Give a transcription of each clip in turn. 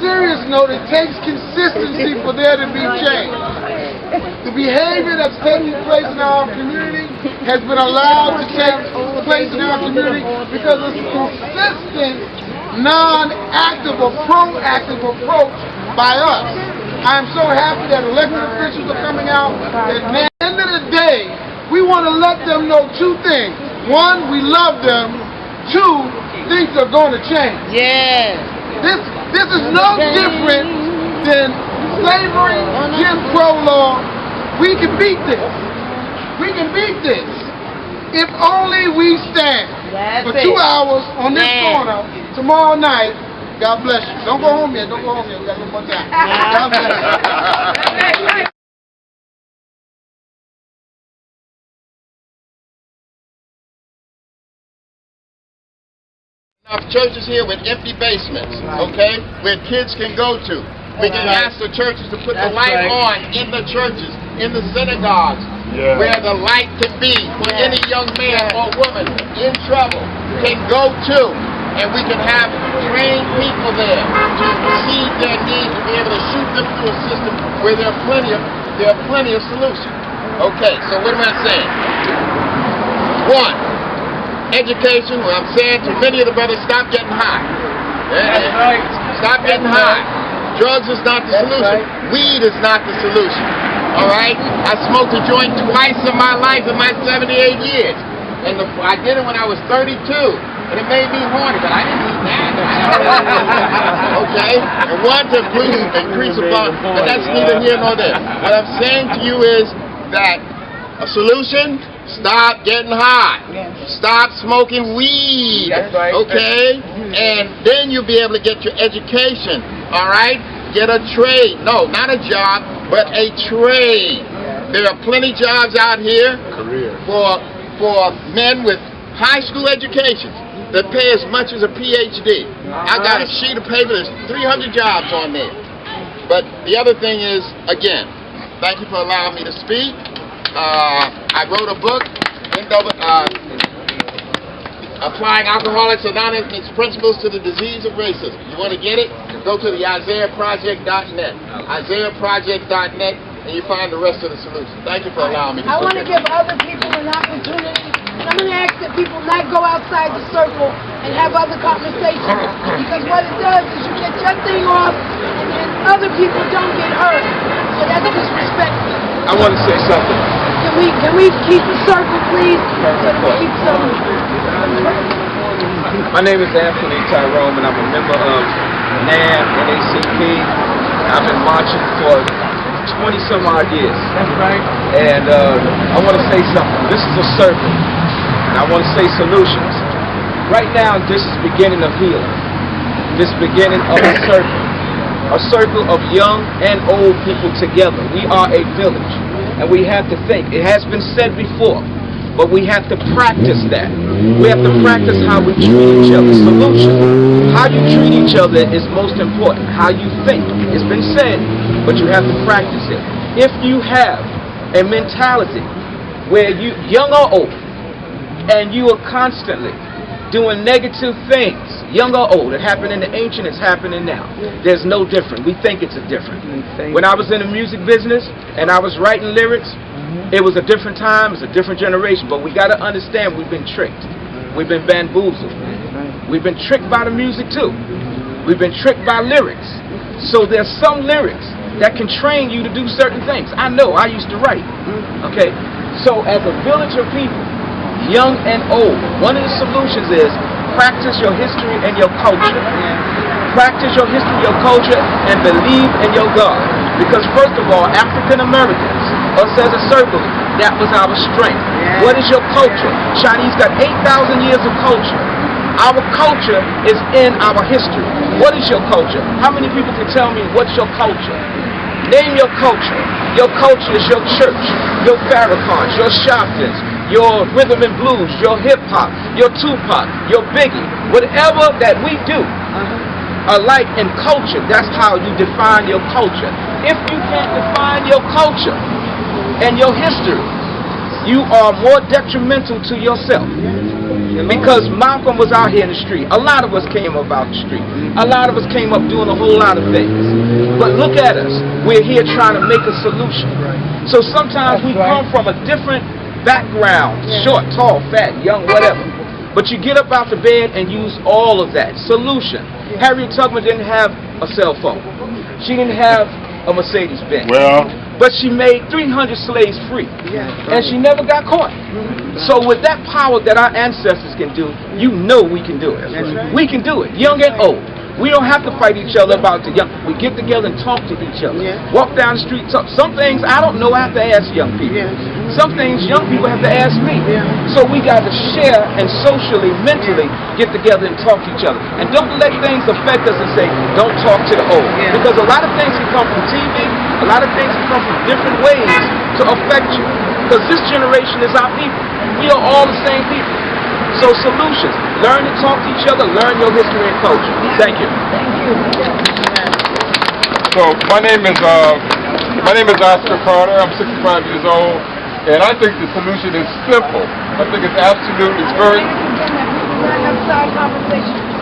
serious note, it takes consistency for there to be change. The behavior that's taking place in our community has been allowed to take place in our community because of a consistent, non-active or proactive approach by us. I'm so happy that elected officials are coming out. At the end of the day, we want to let them know two things. One, we love them. Two, things are going to change. Yeah. This is no different than slavery, Jim Crow law. We can beat this. We can beat this. If only we stand for 2 hours on this corner tomorrow night. God bless you. Don't go home yet. Don't go home yet. We got a little more time. God bless you. Churches here with empty basements, okay, where kids can go to. We can ask the churches to put the light on in the churches, in the synagogues, where the light can be for any young man or woman in trouble can go to. And we can have trained people there to see their needs and be able to shoot them through a system where there are plenty of solutions. Okay, so what am I saying? One, education. What I'm saying to many of the brothers, stop getting high. That's right. Stop getting high. Drugs is not the solution. Weed is not the solution. All right? I smoked a joint twice in my life in my 78 years. And I did it when I was 32. And it made me horny, but I didn't eat that. Okay? And one to increase the blood, but that's neither here nor there. What I'm saying to you is that a solution, stop getting high. Stop smoking weed. Okay? And then you'll be able to get your education. All right? Get a trade. No, not a job, but a trade. There are plenty jobs out here for men with high school educations that pay as much as a PhD. I got a sheet of paper, there's 300 jobs on there. But the other thing is, again, thank you for allowing me to speak. I wrote a book, Applying Alcoholics Anonymous Principles to the Disease of Racism. You want to get it? Go to the IsaiahProject.net. IsaiahProject.net, and you find the rest of the solution. Thank you for allowing me to speak. I want to give other people an opportunity. I'm going to ask that people not go outside the circle and have other conversations, because what it does is you get your thing off and then other people don't get hurt. So that's disrespectful. I want to say something. Can we keep the circle, please? So that we keep some. My name is Anthony Tyrone, and I'm a member of NAM, NACP. I've been marching for 20-some odd years. That's right. And I want to say something. This is a circle. And I want to say solutions. Right now, this is beginning of healing. This beginning of a circle of young and old people together. We are a village, and we have to think. It has been said before, but we have to practice that. We have to practice how we treat each other. Solution. How you treat each other is most important. How you think. It's been said, but you have to practice it. If you have a mentality where you, young or old, and you are constantly doing negative things, young or old, it happened in the ancient, it's happening now. There's no different. We think it's a different. When I was in the music business and I was writing lyrics, it was a different time, it's a different generation, but we got to understand we've been tricked. We've been bamboozled. We've been tricked by the music too. We've been tricked by lyrics. So there's some lyrics that can train you to do certain things. I know, I used to write. Okay? So as a village of people, young and old, one of the solutions is practice your history and your culture. Practice your history, your culture, and believe in your God. Because first of all, African Americans, us as a circle, that was our strength. What is your culture? Chinese got 8,000 years of culture. Our culture is in our history. What is your culture? How many people can tell me what's your culture? Name your culture. Your culture is your church, your Farrakhan's, your Sharptons, your rhythm and blues, your hip-hop, your Tupac, your Biggie. Whatever that we do alike in culture, that's how you define your culture. If you can't define your culture and your history, you are more detrimental to yourself. Because Malcolm was out here in the street. A lot of us came up out the street. A lot of us came up doing a whole lot of things. But look at us. We're here trying to make a solution. So sometimes we come from a different background. Short, tall, fat, young, whatever. But you get up out the bed and use all of that. Solution. Harriet Tubman didn't have a cell phone. She didn't have a Mercedes-Benz. But she made 300 slaves free. And she never got caught. So with that power that our ancestors can do, you know we can do it. We can do it, young and old. We don't have to fight each other about the young. We get together and talk to each other. Walk down the street. Talk. Some things I don't know, I have to ask young people. Some things young people have to ask me. So we got to share and socially, mentally get together and talk to each other. And don't let things affect us and say, don't talk to the old. Because a lot of things can come from TV. A lot of things can come from different ways to affect you. Because this generation is our people. We are all the same people. So solutions. Learn to talk to each other. Learn your history and culture. Thank you. So my name is Oscar Carter. I'm 65 years old, and I think the solution is simple. I think it's absolutely very.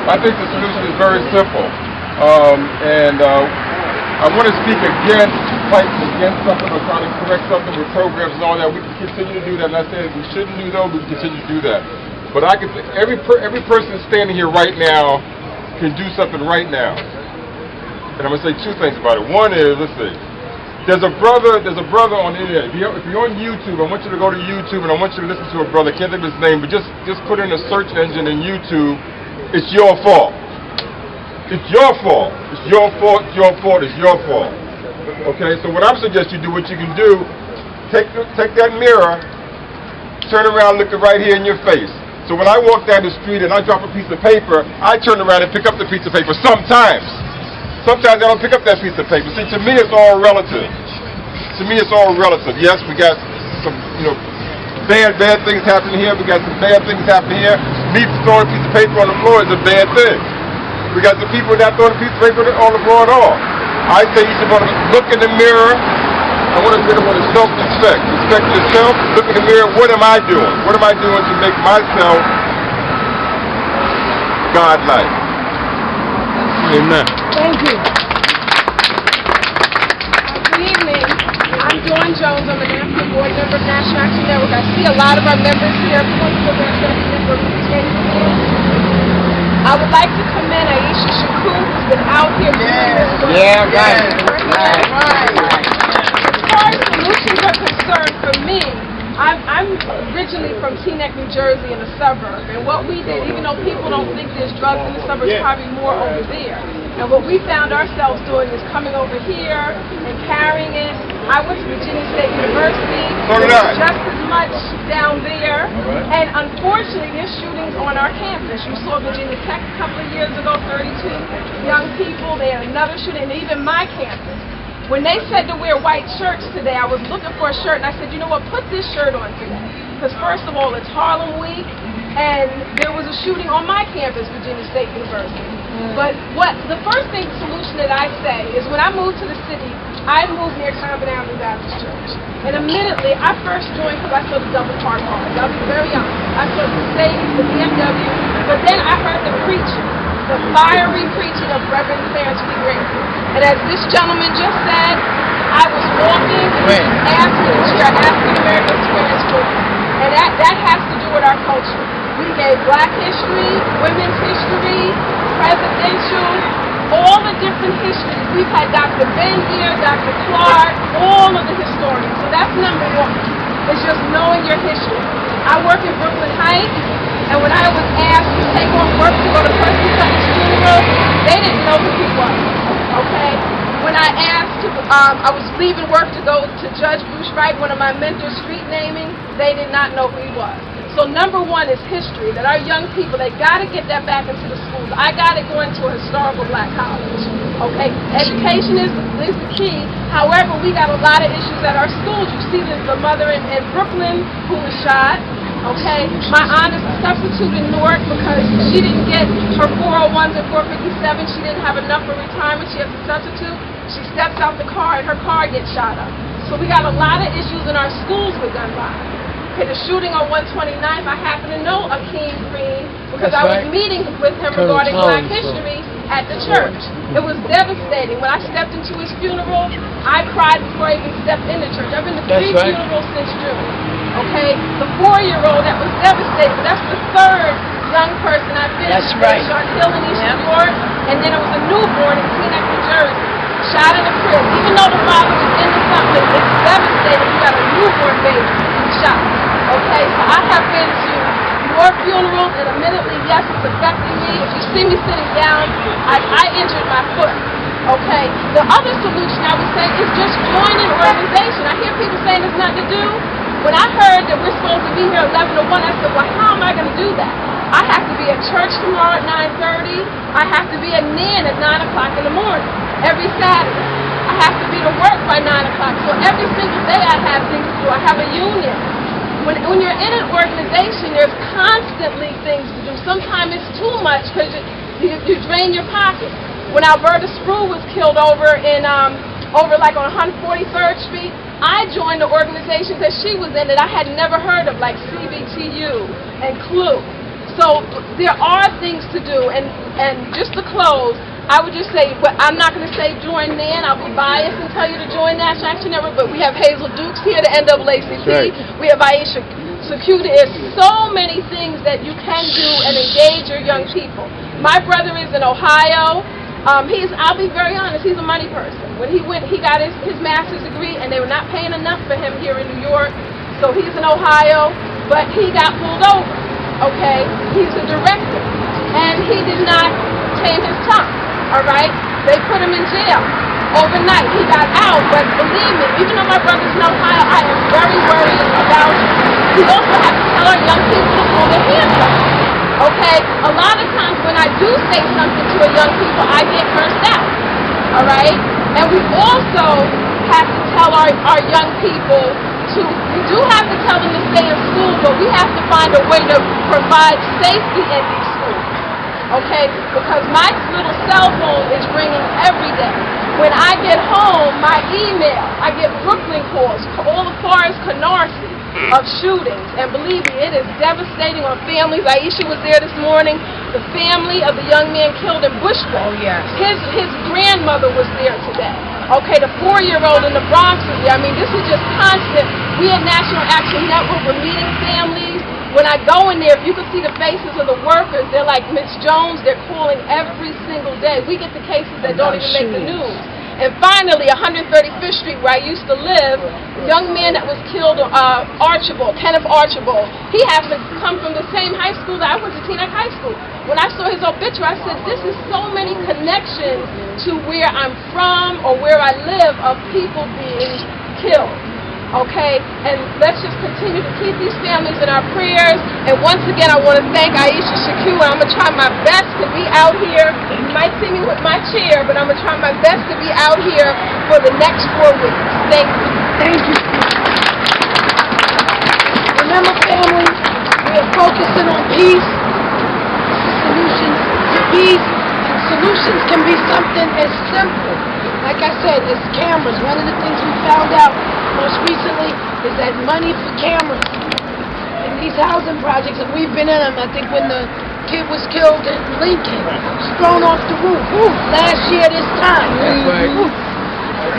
I think the solution is very simple, and I want to speak against something or trying to correct something with programs and all that. We can continue to do that. And I said we shouldn't do that. We can continue to do that. But I can. Every person standing here right now can do something right now. And I'm going to say two things about it. One is, let's see, there's a brother on the internet. If you're on YouTube, I want you to go to YouTube and I want you to listen to a brother. I can't think of his name, but just put in a search engine in YouTube. It's your fault. It's your fault. It's your fault. It's your fault. It's your fault. Okay. So what I'm suggesting you do, what you can do, take that mirror, turn around, look it right here in your face. So when I walk down the street and I drop a piece of paper, I turn around and pick up the piece of paper. Sometimes I don't pick up that piece of paper. See, to me, it's all relative. To me, it's all relative. Yes, we got some, bad things happening here. We got some bad things happening here. Me throwing a piece of paper on the floor is a bad thing. We got some people not throwing a piece of paper on the floor at all. I say you should look in the mirror. I want to say with self-respect. Respect yourself. Look in the mirror. What am I doing? What am I doing to make myself God-like? Amen. Thank you. Good evening. I'm Dawn Jones. I'm an African board member of National Action Network. I see a lot of our members here. I would like to commend Aisha Shakur, who's been out here doing this work. As far as solutions are concerned, for me, I'm originally from Teaneck, New Jersey, in a suburb. And what we did, even though people don't think there's drugs in the suburbs, probably more over there. And what we found ourselves doing is coming over here and carrying it. I went to Virginia State University. There's just as much down there. And unfortunately, there's shootings on our campus. You saw Virginia Tech a couple of years ago, 32 young people. They had another shooting, and even my campus. When they said to wear white shirts today, I was looking for a shirt, and I said, you know what, put this shirt on today. Because first of all, it's Harlem Week, and there was a shooting on my campus, Virginia State University. But the first solution that I say is when I moved to the city, I moved near Common Avenue Baptist Church. And immediately, I first joined because I saw the double park cars. I was very young. I saw the Mercedes, the BMW, but then I heard the preaching. The fiery preaching of Reverend Clarence P. Green. And as this gentleman just said, I was walking and asking to share African American experience for me. And that has to do with our culture. We gave Black history, women's history, presidential, all the different histories. We've had Dr. Ben here, Dr. Clark, all of the historians. So that's number one. It's just knowing your history. I work in Brooklyn Heights. And when I was asked to take on work to go to Percy Sutton's funeral, they didn't know who he was, okay? When I asked I was leaving work to go to Judge Bruce Wright, one of my mentors, street naming, they did not know who he was. So number one is history, that our young people, they got to get that back into the schools. I got it going to a historical black college, okay? Education is the key. However, we got a lot of issues at our schools. You see the mother in Brooklyn who was shot. Okay, my aunt is a substitute in Newark because she didn't get her 401s and 457. She didn't have enough for retirement. She has a substitute. She steps out the car and her car gets shot up. So we got a lot of issues in our schools with gun violence. Okay, the shooting on 129th, I happen to know Akeem Green because I was meeting with him regarding Black history at the church. It was devastating. When I stepped into his funeral, I cried before I even stepped in the church. I've been to 3 funerals since June. Okay, the 4-year-old that was devastated. That's the 3rd young person I've been to. Shark Hill in East New York, and then it was a newborn in Teaneck, New Jersey. Shot in the crib. Even though the father was into something, it's devastating. You got a newborn baby shot. Okay, so I have been to your funerals, and admittedly, yes, it's affecting me. If you see me sitting down, I injured my foot. Okay, the other solution I would say is just join an organization. I hear people saying there's nothing to do. When I heard that we're supposed to be here 11 to 1, I said, well, how am I going to do that? I have to be at church tomorrow at 9:30. I have to be at NAN at 9 o'clock in the morning every Saturday. I have to be to work by 9 o'clock. So every single day I have things to do. I have a union. When you're in an organization, there's constantly things to do. Sometimes it's too much because you drain your pocket. When Alberta Sproul was killed over like on 143rd Street, I joined the organizations that she was in that I had never heard of, like CBTU and CLU. So there are things to do, and just to close, I would just say, but I'm not going to say join NAN. I'll be biased and tell you to join National Action Network, but we have Hazel Dukes here, the NAACP. Right. We have Aisha Security. There's so many things that you can do and engage your young people. My brother is in Ohio. I'll be very honest, he's a money person. When he got his master's degree, and they were not paying enough for him here in New York, so he's in Ohio, but he got pulled over. Okay, he's a director, and he did not tame his tongue, all right? They put him in jail overnight. He got out, but believe me, even though my brother's in Ohio, I am very worried about him. We also have to tell our young people to pull their hands up, okay? A lot of times when I do say something to a young people, I get cursed out, all right? And we also have to tell our young people we do have to tell them to stay in school, but we have to find a way to provide safety in these schools, okay? Because my little cell phone is ringing every day. When I get home, my email, I get Brooklyn calls, all as far as Canarsie, of shootings. And believe me, it is devastating on families. Aisha was there this morning. The family of the young man killed in Bushwick. Oh, yes. His grandmother was there today. Okay, the 4-year-old in the Bronx was there. I mean, this is just constant. We at National Action Network, we're meeting families. When I go in there, if you can see the faces of the workers, they're like Miss Jones. They're calling every single day. We get the cases that don't even make the news. And finally, 135th Street, where I used to live, the young man that was killed, Kenneth Archibald, he happened to come from the same high school that I went to, Teaneck High School. When I saw his obituary, I said, this is so many connections to where I'm from or where I live of people being killed. Okay, and let's just continue to keep these families in our prayers. And once again, I want to thank Aisha Shakur, and I'm going to try my best to be out here. You might see me with my chair, but I'm going to try my best to be out here for the next 4 weeks. Thank you. Thank you. Remember, family, we are focusing on peace, solutions to peace, and solutions can be something as simple. Like I said, it's cameras. One of the things we found out most recently is that money for cameras in these housing projects, and we've been in them. I think when the kid was killed in Lincoln, was thrown off the roof. Last year this time. That's right.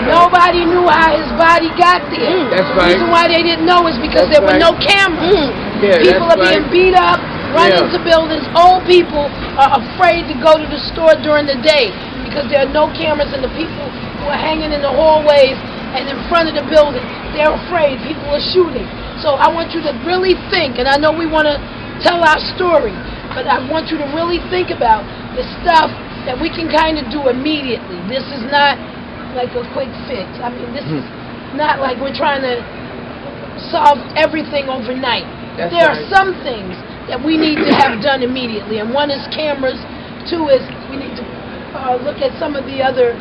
Nobody knew how his body got there. That's right. The reason why they didn't know is because there were no cameras. Yeah, people are being beat up, run into buildings. Old people are afraid to go to the store during the day because there are no cameras, and the people who are hanging in the hallways and in front of the building, they're afraid. People are shooting. So I want you to really think, and I know we want to tell our story, but I want you to really think about the stuff that we can kind of do immediately. This is not like a quick fix. I mean, this is not like we're trying to solve everything overnight. There are some things that we need to have done immediately, and one is cameras. Two is we need to look at some of the other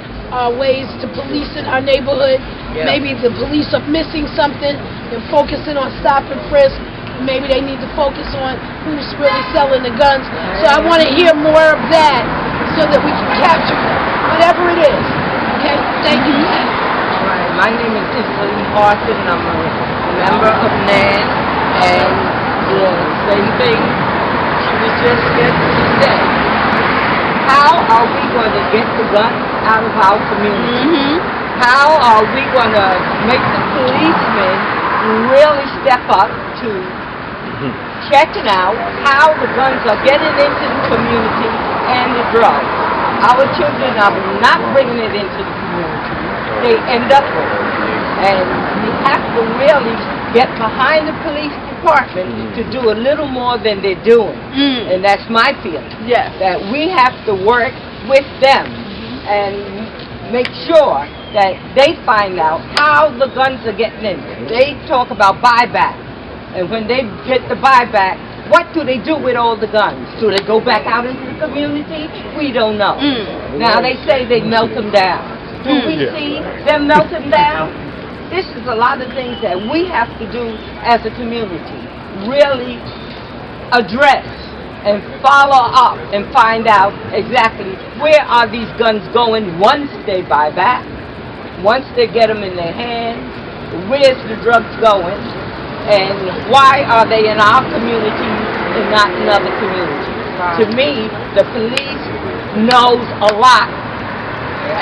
ways to police in our neighborhood. Maybe the police are missing something. They're focusing on stop and frisk. Maybe they need to focus on who's really selling the guns. So I want to hear more of that so that we can capture whatever it is. Okay? Thank you. All right. My name is Isabel Arthur, and I'm a member of NAN. And the same thing she was just getting to say. How are we going to get the guns out of our community? How are we going to make the policemen really step up to checking out how the guns are getting into the community and the drugs? Our children are not bringing it into the community. They end up with it. And we have to really get behind the police department to do a little more than they're doing. And that's my feeling. Yes. That we have to work with them and make sure that they find out how the guns are getting in. They talk about buyback. And when they get the buyback, what do they do with all the guns? Do they go back out into the community? We don't know. Now they say they melt them down. Do we see them melt them down? This is a lot of things that we have to do as a community. Really address and follow up and find out exactly where are these guns going once they buy back, once they get them in their hands, where's the drugs going, and why are they in our community and not in other communities. To me, the police knows a lot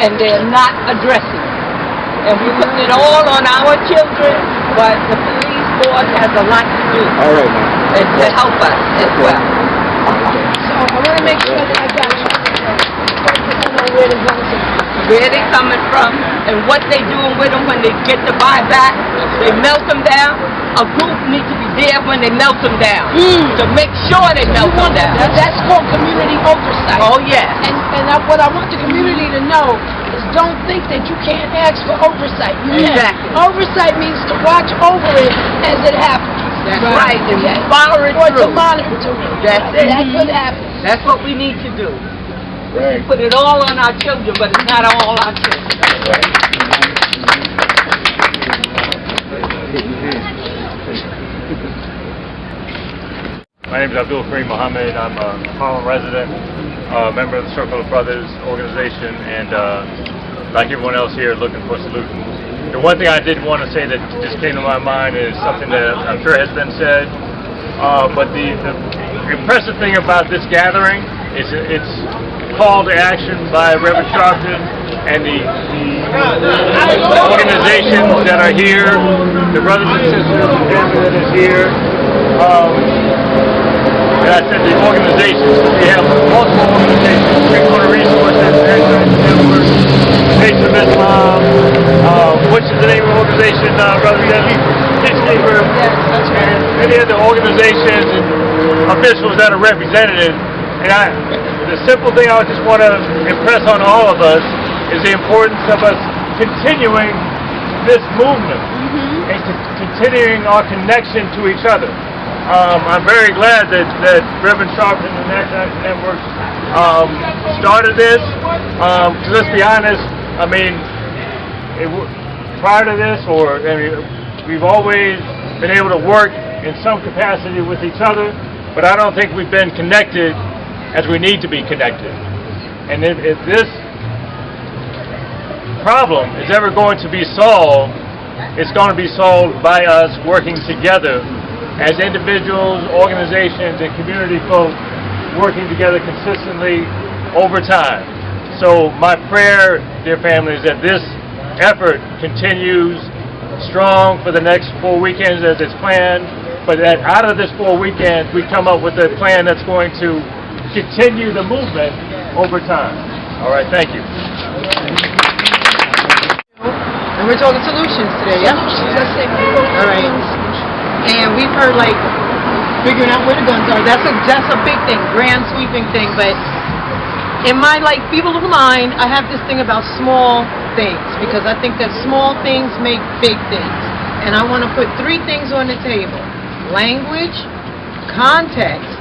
and they're not addressing it. And we're putting it all on our children, but the police board has a lot to do. All right, man. And to help us as well. So I want to make sure that I got you. I know where the guns are. Where they coming from and what they doing with them when they get the buyback. They melt them down. A group needs to be there when they melt them down to make sure they melt them down. That's called community oversight. Oh yeah. And what I want the community to know is don't think that you can't ask for oversight. You can. Exactly. Oversight means to watch over it as it happens. That's right. And we follow it Or to through. monitor it. That's it. That could happen. That's what we need to do. We put it all on our children, but it's not all our children. My name is Abdul Kareem Mohammed. I'm a Harlem resident, member of the Circle of Brothers organization, and like everyone else here, looking for solutions. The one thing I did want to say that just came to my mind is something that I'm sure has been said, but the impressive thing about this gathering is it's call to action by Reverend Sharpton and the organizations that are here, the brothers and sisters and family that is here. And I said the organizations, we have multiple organizations, Three-Quarter Resources, Network, Nation of Islam, which is the name of the organization, Brother Peacekeeper, and many other organizations and officials that are represented. And the simple thing I just want to impress on all of us is the importance of us continuing this movement and continuing our connection to each other. I'm very glad that Reverend Sharpton and the National Action Network started this. Because let's be honest, I mean, prior to this, we've always been able to work in some capacity with each other, but I don't think we've been connected as we need to be connected. And if this problem is ever going to be solved, it's going to be solved by us working together as individuals, organizations, and community folk working together consistently over time. So my prayer, dear family, is that this effort continues strong for the next 4 weekends as it's planned, but that out of this 4 weekends we come up with a plan that's going to continue the movement over time. All right, thank you. And we're talking solutions today, yeah? Let's say All right. And we've heard, like, figuring out where the guns are. That's a big thing, grand sweeping thing. But in my, like, feeble little mind, I have this thing about small things, because I think that small things make big things. And I want to put 3 things on the table: language, context,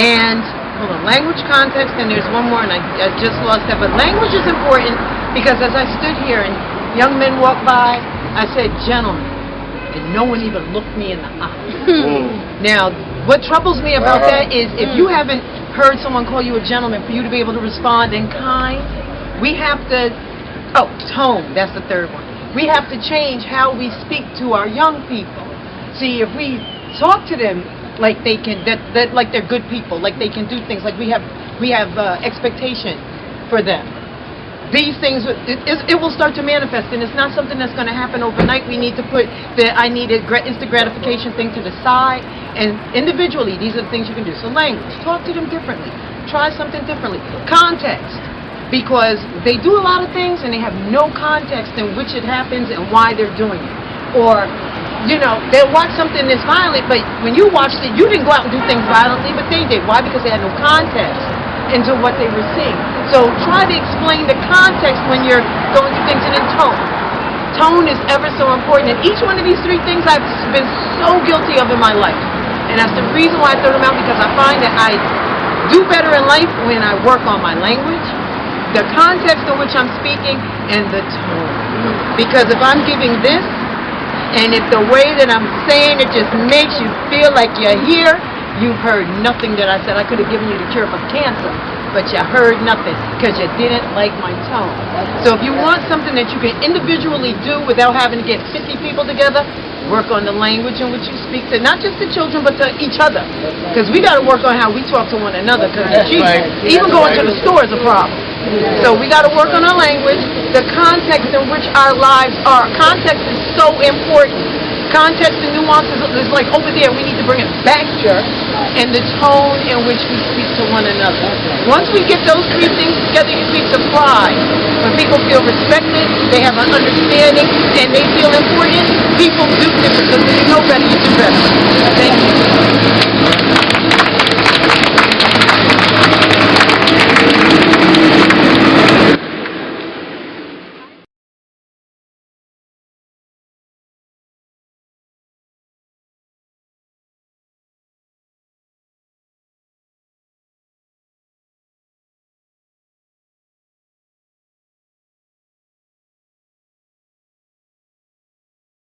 and language, context, and there's one more, and I just lost that. But language is important, because as I stood here and young men walked by, I said, "Gentlemen," and no one even looked me in the eye. Now, what troubles me about that is if you haven't heard someone call you a gentleman, for you to be able to respond in kind, we have to, tone, that's the third one. We have to change how we speak to our young people. See, if we talk to them like they can, that like they're good people, like they can do things, like we have expectation for them. These things, it will start to manifest, and it's not something that's going to happen overnight. We need to put the I need a instant gratification thing to the side, and individually, these are the things you can do. So language, talk to them differently. Try something differently. Context, because they do a lot of things, and they have no context in which it happens and why they're doing it. Or, you know, they'll watch something that's violent, but when you watched it, you didn't go out and do things violently, but they did. Why? Because they had no context into what they were seeing. So try to explain the context when you're going through things. And then tone. Tone is ever so important. And each one of these three things I've been so guilty of in my life. And that's the reason why I throw them out, because I find that I do better in life when I work on my language, the context in which I'm speaking, and the tone. Because if I'm giving this, and if the way that I'm saying it just makes you feel like you're here, you've heard nothing that I said. I could have given you the cure for cancer, but you heard nothing because you didn't like my tone. So if you want something that you can individually do without having to get 50 people together, work on the language in which you speak to not just the children, but to each other. Because we got to work on how we talk to one another, because even going to the store is a problem. So we got to work on our language, the context in which our lives are. Context is so important. Context and nuances is like over there. We need to bring it back here, and the tone in which we speak to one another. Once we get those three things together, you'd be surprised. When people feel respected, they have an understanding, and they feel important, people do different. Because when you know better, you do better. Thank you.